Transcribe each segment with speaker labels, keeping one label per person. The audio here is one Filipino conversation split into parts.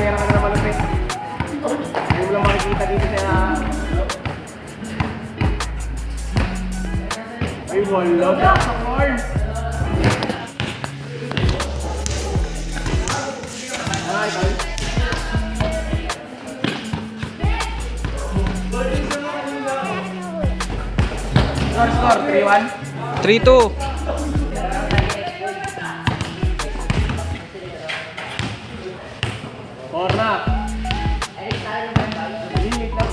Speaker 1: pera ka na malupit. Hindi mo lang makikita dito sa... Ay, wala sa car. Ay, ay. Score, 3-1.
Speaker 2: 3-2.
Speaker 1: Corner. Limit lang.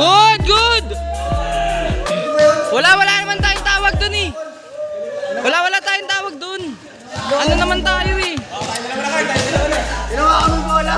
Speaker 2: Good, good! Wala naman tayong tawag dun eh. Wala tayong tawag dun. Ano naman tayo eh.
Speaker 1: Ginawa kami bola.